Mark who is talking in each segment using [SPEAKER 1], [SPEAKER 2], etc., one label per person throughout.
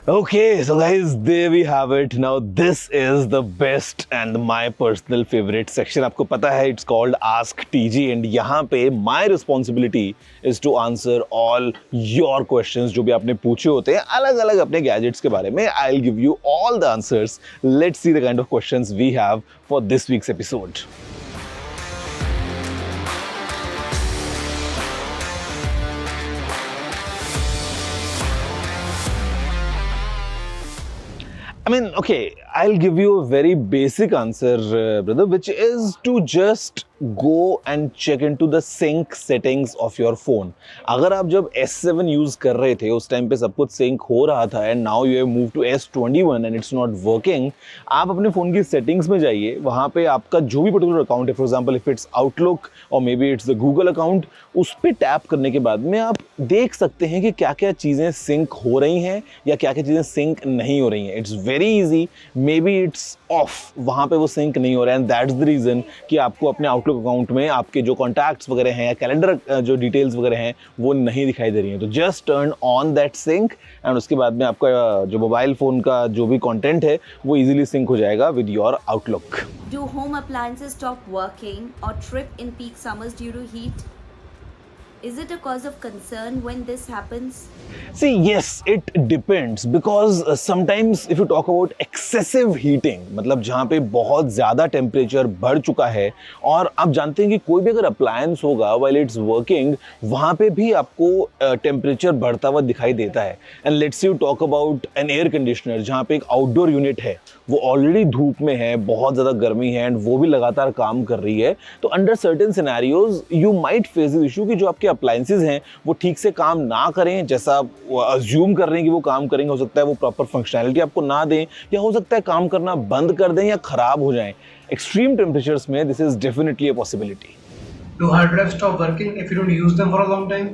[SPEAKER 1] Okay, so guys, there we have it. Now this is the best and my personal favorite section. आपको पता है, it's called Ask TG and यहाँ पे my responsibility is to answer all your questions जो भी आपने पूछे होते हैं अलग अलग अपने gadgets के बारे में. I'll give you all the answers. Let's see the kind of questions we have for this week's episode. I mean, okay, I'll give you a very basic answer, brother, which is to just go and check into the sync settings of your phone. अगर आप जब S7 use कर रहे थे उस time पे सब कुछ सिंक हो रहा था and now you have move to S21 and it's not working, आप अपने फ़ोन की सेटिंग्स में जाइए. वहाँ पे आपका जो भी पर्टिकुलर अकाउंट है, for example if it's Outlook और may be it's the Google account, उस पर टैप करने के बाद में आप देख सकते हैं कि क्या क्या चीज़ें सिंक हो रही हैं या क्या क्या चीज़ें सिंक नहीं हो रही हैं. It's very easy. May be it's of, वहाँ पे वो सिंक नहीं हो रहा है एंड दैट्स द रीज़न कि आपको अपने आउटलुक अकाउंट में आपके जो कॉन्टैक्ट्स वगैरह हैं या कैलेंडर जो डिटेल्स वगैरह हैं वो नहीं दिखाई दे रही हैं. तो just turn on that sync and उसके बाद में आपका जो मोबाइल फ़ोन का जो भी कंटेंट है वो इजीली सिंक हो जाएगा with your outlook.
[SPEAKER 2] Do home appliances stop working or trip in peak summers due to heat? Is it a cause of concern when this happens?
[SPEAKER 1] See, yes, it depends because sometimes if you talk about excessive heating, मतलब जहाँ पे बहुत ज़्यादा temperature बढ़ चुका है और आप जानते हैं कि कोई भी अगर अप्लायंस होगा while it's working, वहाँ पे भी आपको टेम्परेचर बढ़ता हुआ दिखाई देता है. And let's you talk about an air conditioner जहाँ पे एक आउटडोर यूनिट है, वो ऑलरेडी धूप में है, बहुत ज़्यादा गर्मी है एंड वो भी लगातार काम कर रही है. तो under certain scenarios you might face this issue कि जो आपके अप्लायंसेज हैं वो ठीक से काम ना करें जैसा आप अज्यूम कर रहे हैं कि वो काम करेंगे. हो सकता है वो प्रॉपर फंक्शनैलिटी आपको ना दें या हो सकता है काम करना बंद कर दें या खराब हो जाएं. एक्सट्रीम टेम्परेचर्स में this is definitely a possibility.
[SPEAKER 3] Do hard drives stop working if you don't use them for a long time?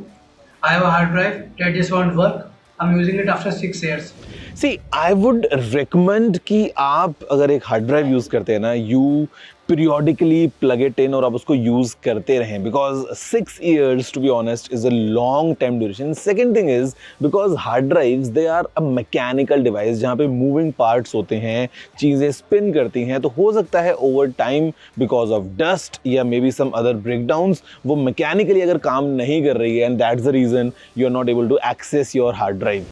[SPEAKER 3] I have a hard drive that just won't work. I'm using it after 6 years.
[SPEAKER 1] See, I would recommend कि आप अगर एक hard drive use करते हैं ना, you periodically plug it in और आप उसको यूज़ करते रहें because 6 years to be honest is a long time duration. Second thing is because hard drives they are a mechanical device जहाँ पे moving parts होते हैं, चीज़ें spin करती हैं, तो हो सकता है over time because of dust या maybe some other breakdowns वो mechanically अगर काम नहीं कर रही है and that's the reason you are not able to access your hard drive.